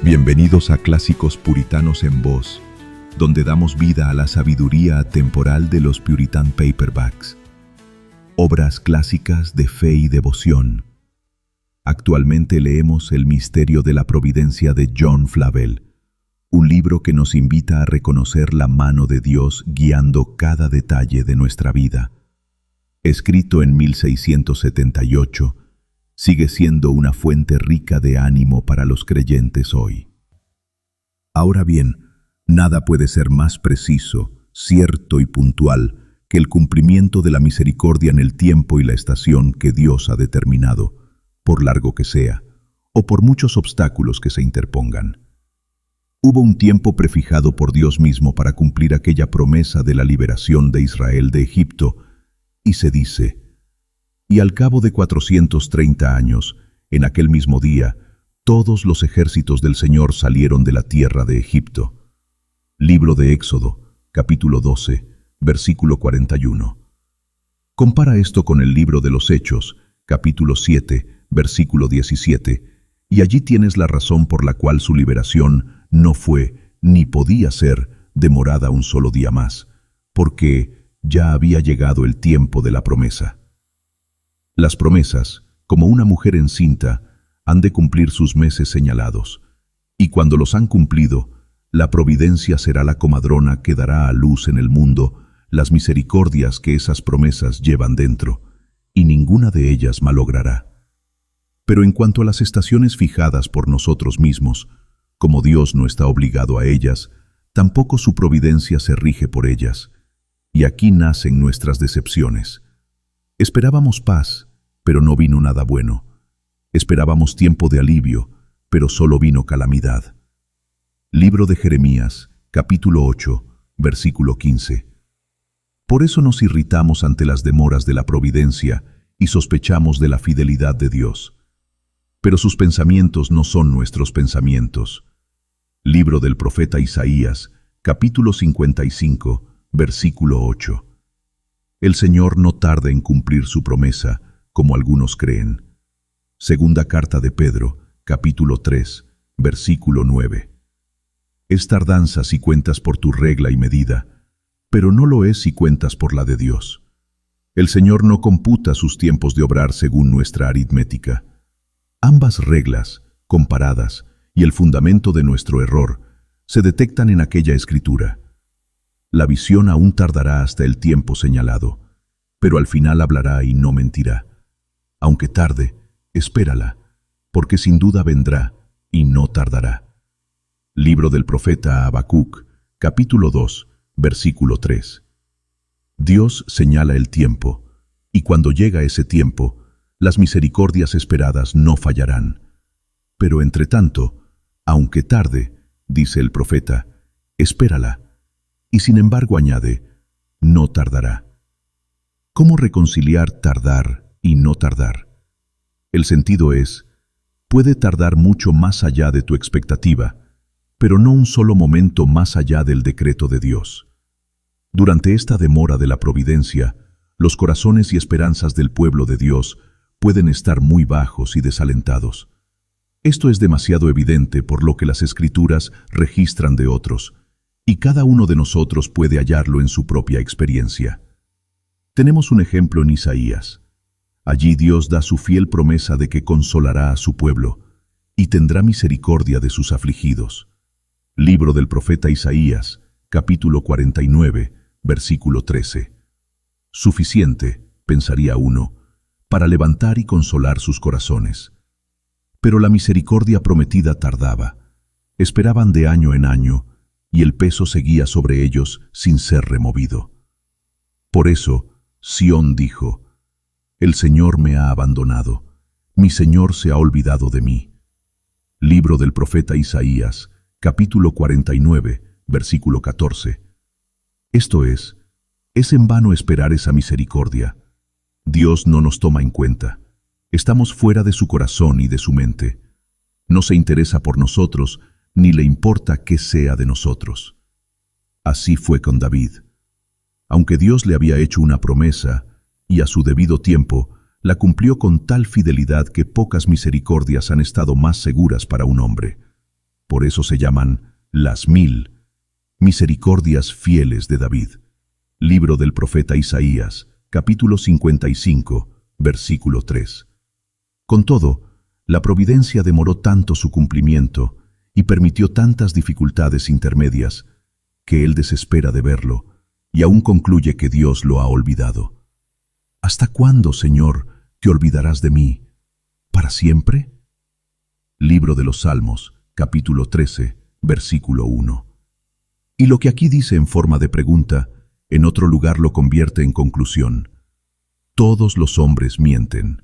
Bienvenidos a Clásicos Puritanos en Voz, donde damos vida a la sabiduría atemporal de los Puritan Paperbacks. Obras clásicas de fe y devoción. Actualmente leemos El misterio de la providencia de John Flavel, un libro que nos invita a reconocer la mano de Dios guiando cada detalle de nuestra vida. Escrito en 1678, sigue siendo una fuente rica de ánimo para los creyentes hoy. Ahora bien, nada puede ser más preciso, cierto y puntual que el cumplimiento de la misericordia en el tiempo y la estación que Dios ha determinado, por largo que sea, o por muchos obstáculos que se interpongan. Hubo un tiempo prefijado por Dios mismo para cumplir aquella promesa de la liberación de Israel de Egipto, y se dice: y al cabo de 430 años, en aquel mismo día, todos los ejércitos del Señor salieron de la tierra de Egipto. Libro de Éxodo, capítulo 12, versículo 41. Compara esto con el libro de los Hechos, capítulo 7, versículo 17, y allí tienes la razón por la cual su liberación no fue, ni podía ser, demorada un solo día más, porque ya había llegado el tiempo de la promesa. Las promesas, como una mujer encinta, han de cumplir sus meses señalados, y cuando los han cumplido, la providencia será la comadrona que dará a luz en el mundo las misericordias que esas promesas llevan dentro, y ninguna de ellas malogrará. Pero en cuanto a las estaciones fijadas por nosotros mismos, como Dios no está obligado a ellas, tampoco su providencia se rige por ellas, y aquí nacen nuestras decepciones. Esperábamos paz, pero no vino nada bueno. Esperábamos tiempo de alivio, pero solo vino calamidad. Libro de Jeremías, capítulo 8, versículo 15. Por eso nos irritamos ante las demoras de la providencia y sospechamos de la fidelidad de Dios. Pero sus pensamientos no son nuestros pensamientos. Libro del profeta Isaías, capítulo 55, versículo 8. El Señor no tarda en cumplir su promesa, como algunos creen. Segunda carta de Pedro, capítulo 3, versículo 9. Es tardanza si cuentas por tu regla y medida, pero no lo es si cuentas por la de Dios. El Señor no computa sus tiempos de obrar según nuestra aritmética. Ambas reglas, comparadas, y el fundamento de nuestro error, se detectan en aquella escritura. La visión aún tardará hasta el tiempo señalado, pero al final hablará y no mentirá. Aunque tarde, espérala, porque sin duda vendrá y no tardará. Libro del profeta Habacuc, capítulo 2, versículo 3. Dios señala el tiempo, y cuando llega ese tiempo, las misericordias esperadas no fallarán. Pero entre tanto, aunque tarde, dice el profeta, espérala, y sin embargo añade, no tardará. ¿Cómo reconciliar tardar y no tardar? El sentido es, puede tardar mucho más allá de tu expectativa, pero no un solo momento más allá del decreto de Dios. Durante esta demora de la providencia, los corazones y esperanzas del pueblo de Dios pueden estar muy bajos y desalentados. Esto es demasiado evidente por lo que las Escrituras registran de otros, y cada uno de nosotros puede hallarlo en su propia experiencia. Tenemos un ejemplo en Isaías. Allí Dios da su fiel promesa de que consolará a su pueblo y tendrá misericordia de sus afligidos. Libro del profeta Isaías, capítulo 49, versículo 13. Suficiente, pensaría uno, para levantar y consolar sus corazones. Pero la misericordia prometida tardaba. Esperaban de año en año, y el peso seguía sobre ellos sin ser removido. Por eso, Sión dijo, «El Señor me ha abandonado, mi Señor se ha olvidado de mí». Libro del profeta Isaías, capítulo 49, versículo 14. Esto es en vano esperar esa misericordia. Dios no nos toma en cuenta. Estamos fuera de su corazón y de su mente. No se interesa por nosotros, ni le importa qué sea de nosotros. Así fue con David. Aunque Dios le había hecho una promesa, y a su debido tiempo, la cumplió con tal fidelidad que pocas misericordias han estado más seguras para un hombre. Por eso se llaman las 1000 misericordias fieles de David. Libro del profeta Isaías, capítulo 55, versículo 3. Con todo, la providencia demoró tanto su cumplimiento y permitió tantas dificultades intermedias que él desespera de verlo y aún concluye que Dios lo ha olvidado. ¿Hasta cuándo, Señor, te olvidarás de mí? ¿Para siempre? Libro de los Salmos, capítulo 13, versículo 1. Y lo que aquí dice en forma de pregunta, en otro lugar lo convierte en conclusión. Todos los hombres mienten.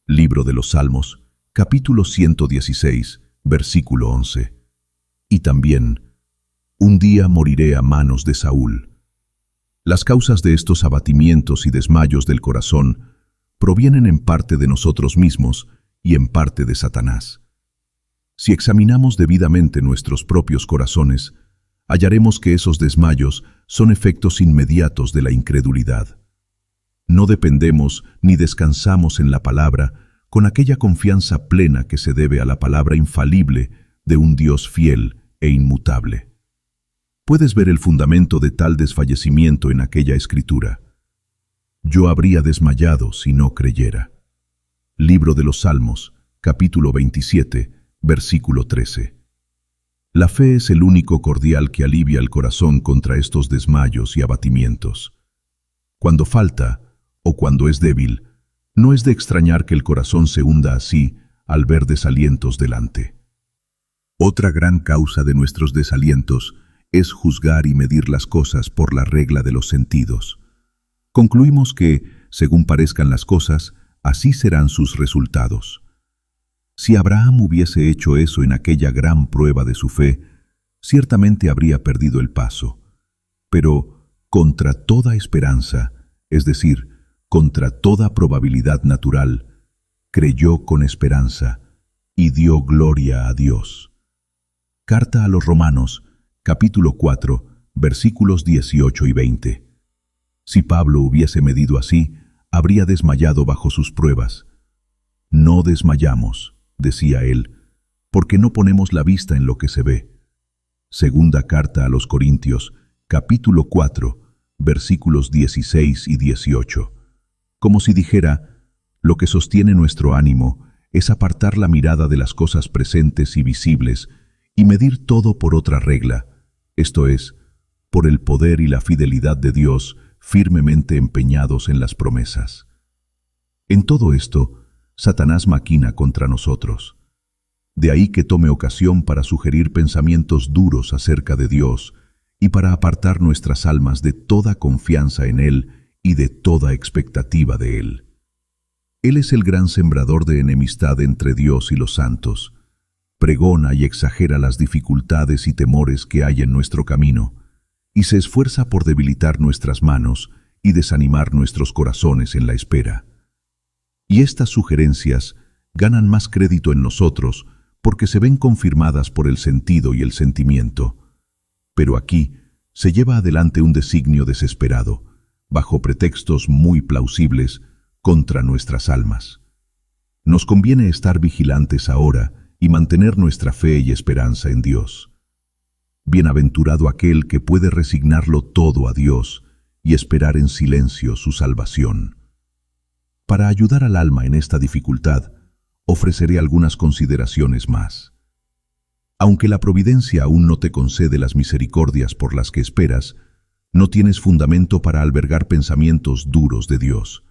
Libro de los Salmos, capítulo 116, versículo 11. Y también, un día moriré a manos de Saúl. Las causas de estos abatimientos y desmayos del corazón provienen en parte de nosotros mismos y en parte de Satanás. Si examinamos debidamente nuestros propios corazones, hallaremos que esos desmayos son efectos inmediatos de la incredulidad. No dependemos ni descansamos en la palabra con aquella confianza plena que se debe a la palabra infalible de un Dios fiel e inmutable. Puedes ver el fundamento de tal desfallecimiento en aquella escritura. Yo habría desmayado si no creyera. Libro de los Salmos, capítulo 27, versículo 13. La fe es el único cordial que alivia el corazón contra estos desmayos y abatimientos. Cuando falta, o cuando es débil, no es de extrañar que el corazón se hunda así al ver desalientos delante. Otra gran causa de nuestros desalientos es juzgar y medir las cosas por la regla de los sentidos. Concluimos que, según parezcan las cosas, así serán sus resultados. Si Abraham hubiese hecho eso en aquella gran prueba de su fe, ciertamente habría perdido el paso. Pero, contra toda esperanza, es decir, contra toda probabilidad natural, creyó con esperanza y dio gloria a Dios. Carta a los Romanos, capítulo 4, versículos 18 y 20. Si Pablo hubiese medido así, habría desmayado bajo sus pruebas. No desmayamos, decía él, porque no ponemos la vista en lo que se ve. Segunda carta a los Corintios, capítulo 4, versículos 16 y 18. Como si dijera, lo que sostiene nuestro ánimo es apartar la mirada de las cosas presentes y visibles y medir todo por otra regla, esto es, por el poder y la fidelidad de Dios firmemente empeñados en las promesas. En todo esto, Satanás maquina contra nosotros. De ahí que tome ocasión para sugerir pensamientos duros acerca de Dios y para apartar nuestras almas de toda confianza en Él y de toda expectativa de Él. Él es el gran sembrador de enemistad entre Dios y los santos. Pregona y exagera las dificultades y temores que hay en nuestro camino, y se esfuerza por debilitar nuestras manos y desanimar nuestros corazones en la espera. Y estas sugerencias ganan más crédito en nosotros porque se ven confirmadas por el sentido y el sentimiento. Pero aquí se lleva adelante un designio desesperado, bajo pretextos muy plausibles, contra nuestras almas. Nos conviene estar vigilantes ahora y mantener nuestra fe y esperanza en Dios. Bienaventurado aquel que puede resignarlo todo a Dios y esperar en silencio su salvación. Para ayudar al alma en esta dificultad, ofreceré algunas consideraciones más. Aunque la providencia aún no te concede las misericordias por las que esperas, no tienes fundamento para albergar pensamientos duros de Dios,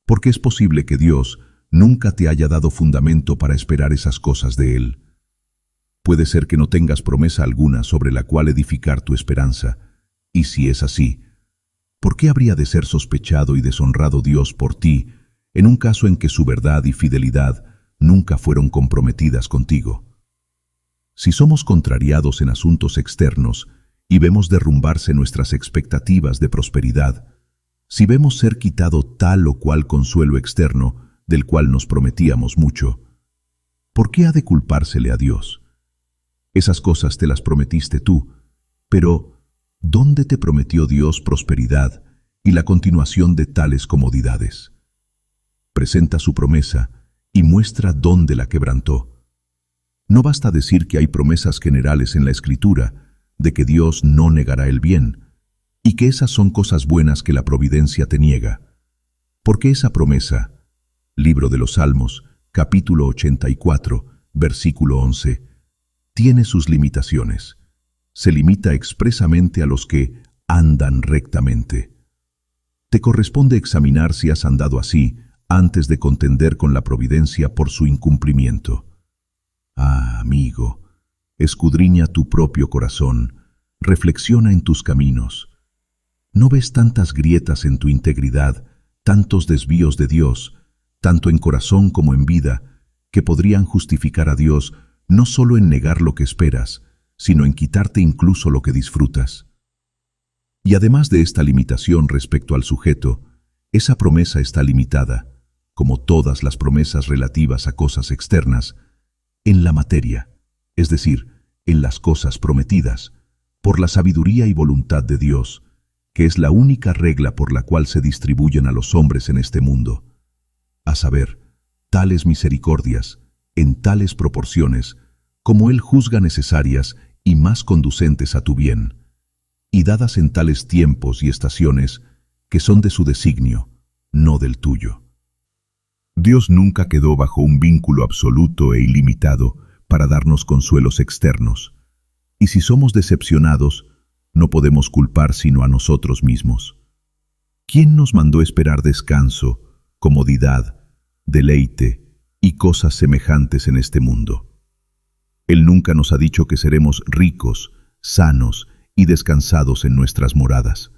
porque es posible que Dios nunca te haya dado fundamento para esperar esas cosas de Él. Puede ser que no tengas promesa alguna sobre la cual edificar tu esperanza, y si es así, ¿por qué habría de ser sospechado y deshonrado Dios por ti en un caso en que su verdad y fidelidad nunca fueron comprometidas contigo? Si somos contrariados en asuntos externos y vemos derrumbarse nuestras expectativas de prosperidad, Si vemos ser quitado tal o cual consuelo externo del cual nos prometíamos mucho, ¿por qué ha de culpársele a Dios? Esas cosas te las prometiste tú, pero ¿dónde te prometió Dios prosperidad y la continuación de tales comodidades? Presenta su promesa y muestra dónde la quebrantó. No basta decir que hay promesas generales en la Escritura de que Dios no negará el bien y que esas son cosas buenas que la providencia te niega, porque esa promesa, Libro de los Salmos, capítulo 84, versículo 11, tiene sus limitaciones. Se limita expresamente a los que andan rectamente. Te corresponde examinar si has andado así antes de contender con la providencia por su incumplimiento. Ah, amigo, escudriña tu propio corazón, reflexiona en tus caminos. ¿No ves tantas grietas en tu integridad, tantos desvíos de Dios, tanto en corazón como en vida, que podrían justificar a Dios no solo en negar lo que esperas, sino en quitarte incluso lo que disfrutas? Y además de esta limitación respecto al sujeto, esa promesa está limitada, como todas las promesas relativas a cosas externas, en la materia, es decir, en las cosas prometidas, por la sabiduría y voluntad de Dios, que es la única regla por la cual se distribuyen a los hombres en este mundo. A saber, tales misericordias, en tales proporciones, como Él juzga necesarias y más conducentes a tu bien, y dadas en tales tiempos y estaciones que son de su designio, no del tuyo. Dios nunca quedó bajo un vínculo absoluto e ilimitado para darnos consuelos externos, y si somos decepcionados, no podemos culpar sino a nosotros mismos. ¿Quién nos mandó esperar descanso, comodidad, deleite y cosas semejantes en este mundo? Él nunca nos ha dicho que seremos ricos, sanos y descansados en nuestras moradas.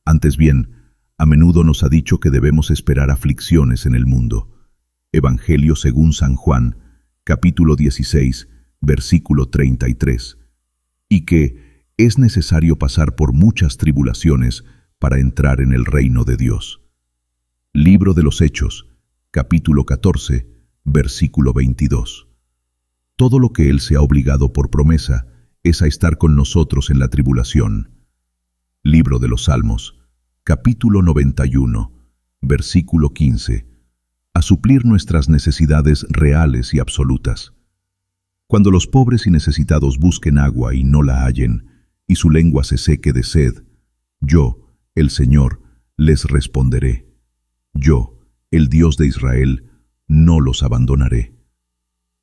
Antes bien, a menudo nos ha dicho que debemos esperar aflicciones en el mundo. Evangelio según San Juan, capítulo 16, versículo 33. Y que es necesario pasar por muchas tribulaciones para entrar en el reino de Dios. Libro de los Hechos, capítulo 14, versículo 22. Todo lo que Él se ha obligado por promesa es a estar con nosotros en la tribulación. Libro de los Salmos, capítulo 91, versículo 15. A suplir nuestras necesidades reales y absolutas. Cuando los pobres y necesitados busquen agua y no la hallen, y su lengua se seque de sed, yo, el Señor, les responderé. Yo, el Dios de Israel, no los abandonaré.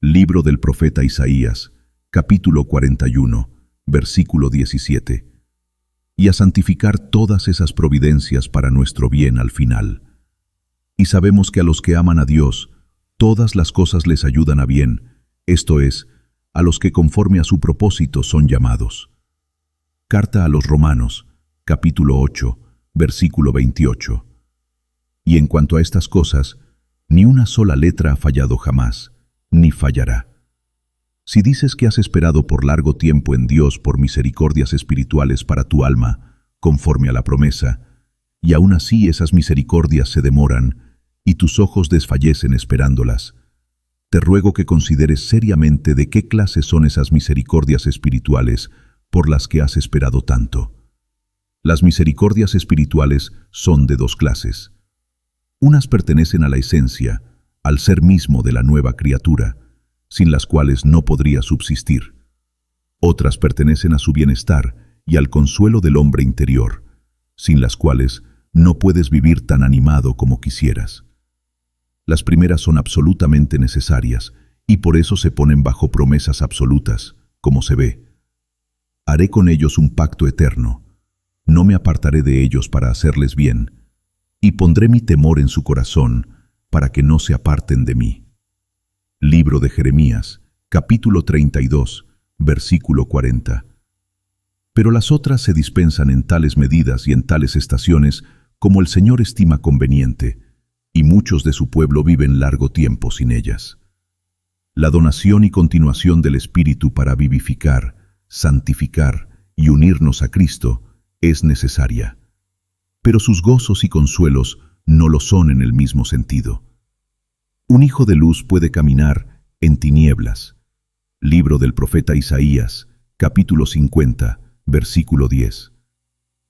Libro del profeta Isaías, capítulo 41, versículo 17. Y a santificar todas esas providencias para nuestro bien al final. Y sabemos que a los que aman a Dios, todas las cosas les ayudan a bien, esto es, a los que conforme a su propósito son llamados. Carta a los Romanos, capítulo 8, versículo 28. Y en cuanto a estas cosas, ni una sola letra ha fallado jamás, ni fallará. Si dices que has esperado por largo tiempo en Dios por misericordias espirituales para tu alma, conforme a la promesa, y aún así esas misericordias se demoran, y tus ojos desfallecen esperándolas, te ruego que consideres seriamente de qué clase son esas misericordias espirituales por las que has esperado tanto. Las misericordias espirituales son de dos clases. Unas pertenecen a la esencia, al ser mismo de la nueva criatura, sin las cuales no podría subsistir. Otras pertenecen a su bienestar y al consuelo del hombre interior, sin las cuales no puedes vivir tan animado como quisieras. Las primeras son absolutamente necesarias y por eso se ponen bajo promesas absolutas, como se ve. Haré con ellos un pacto eterno, no me apartaré de ellos para hacerles bien, y pondré mi temor en su corazón para que no se aparten de mí. Libro de Jeremías, capítulo 32, versículo 40. Pero las otras se dispensan en tales medidas y en tales estaciones como el Señor estima conveniente, y muchos de su pueblo viven largo tiempo sin ellas. La donación y continuación del Espíritu para vivificar, santificar y unirnos a Cristo es necesaria. pero sus gozos y consuelos no lo son en el mismo sentido. Un hijo de luz puede caminar en tinieblas. Libro del profeta Isaías, capítulo 50, versículo 10.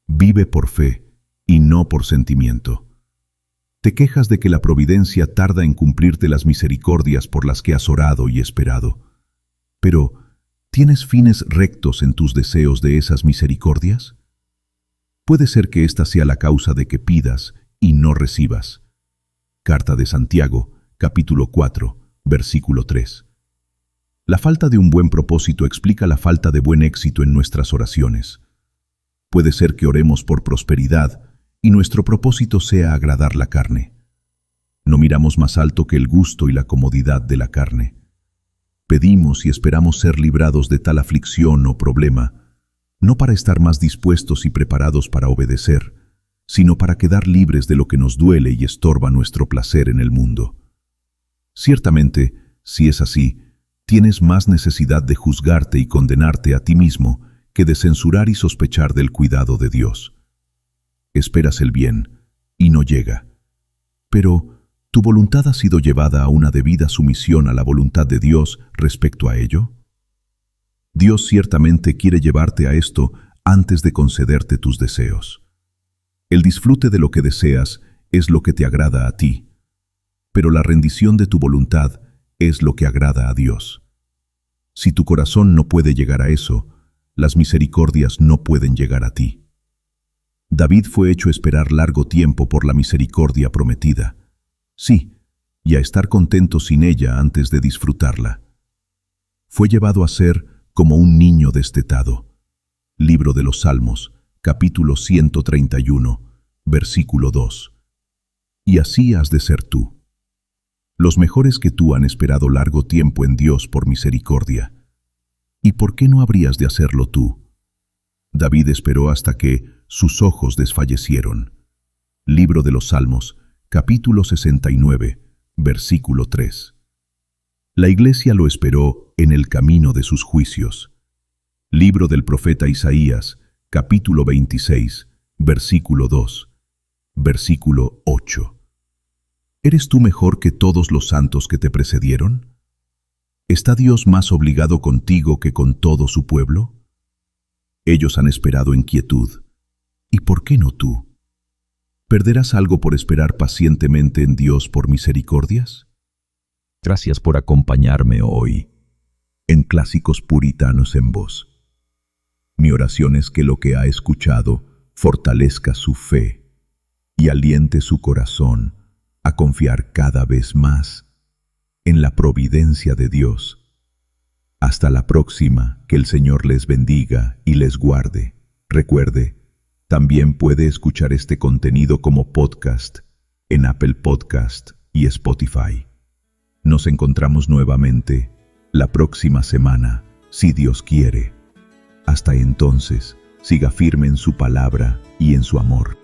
Vive por fe y no por sentimiento. Te quejas de que la providencia tarda en cumplirte las misericordias por las que has orado y esperado. Pero, ¿tienes fines rectos en tus deseos de esas misericordias? Puede ser que esta sea la causa de que pidas y no recibas. Carta de Santiago, capítulo 4, versículo 3. La falta de un buen propósito explica la falta de buen éxito en nuestras oraciones. Puede ser que oremos por prosperidad y nuestro propósito sea agradar la carne. No miramos más alto que el gusto y la comodidad de la carne. Pedimos y esperamos ser librados de tal aflicción o problema, no para estar más dispuestos y preparados para obedecer, sino para quedar libres de lo que nos duele y estorba nuestro placer en el mundo. Ciertamente, si es así, tienes más necesidad de juzgarte y condenarte a ti mismo que de censurar y sospechar del cuidado de Dios. Esperas el bien y no llega. Pero, ¿tu voluntad ha sido llevada a una debida sumisión a la voluntad de Dios respecto a ello? Dios ciertamente quiere llevarte a esto antes de concederte tus deseos. El disfrute de lo que deseas es lo que te agrada a ti, pero la rendición de tu voluntad es lo que agrada a Dios. Si tu corazón no puede llegar a eso, las misericordias no pueden llegar a ti. David fue hecho esperar largo tiempo por la misericordia prometida. Sí, y a estar contento sin ella antes de disfrutarla. Fue llevado a ser como un niño destetado. Libro de los Salmos, capítulo 131, versículo 2. Y así has de ser tú. Los mejores que tú han esperado largo tiempo en Dios por misericordia. ¿Y por qué no habrías de hacerlo tú? David esperó hasta que sus ojos desfallecieron. Libro de los Salmos, capítulo 69, versículo 3. La iglesia lo esperó en el camino de sus juicios. Libro del profeta Isaías, capítulo 26, versículo 2, versículo 8. ¿Eres tú mejor que todos los santos que te precedieron? ¿Está Dios más obligado contigo que con todo su pueblo? Ellos han esperado en quietud. ¿Y por qué no tú? ¿Perderás algo por esperar pacientemente en Dios por misericordias? Gracias por acompañarme hoy en Clásicos Puritanos en Voz. Mi oración es que lo que ha escuchado fortalezca su fe y aliente su corazón a confiar cada vez más en la providencia de Dios. Hasta la próxima, que el Señor les bendiga y les guarde. Recuerde, también puede escuchar este contenido como podcast en Apple Podcast y Spotify. Nos encontramos nuevamente la próxima semana, si Dios quiere. Hasta entonces, siga firme en su palabra y en su amor.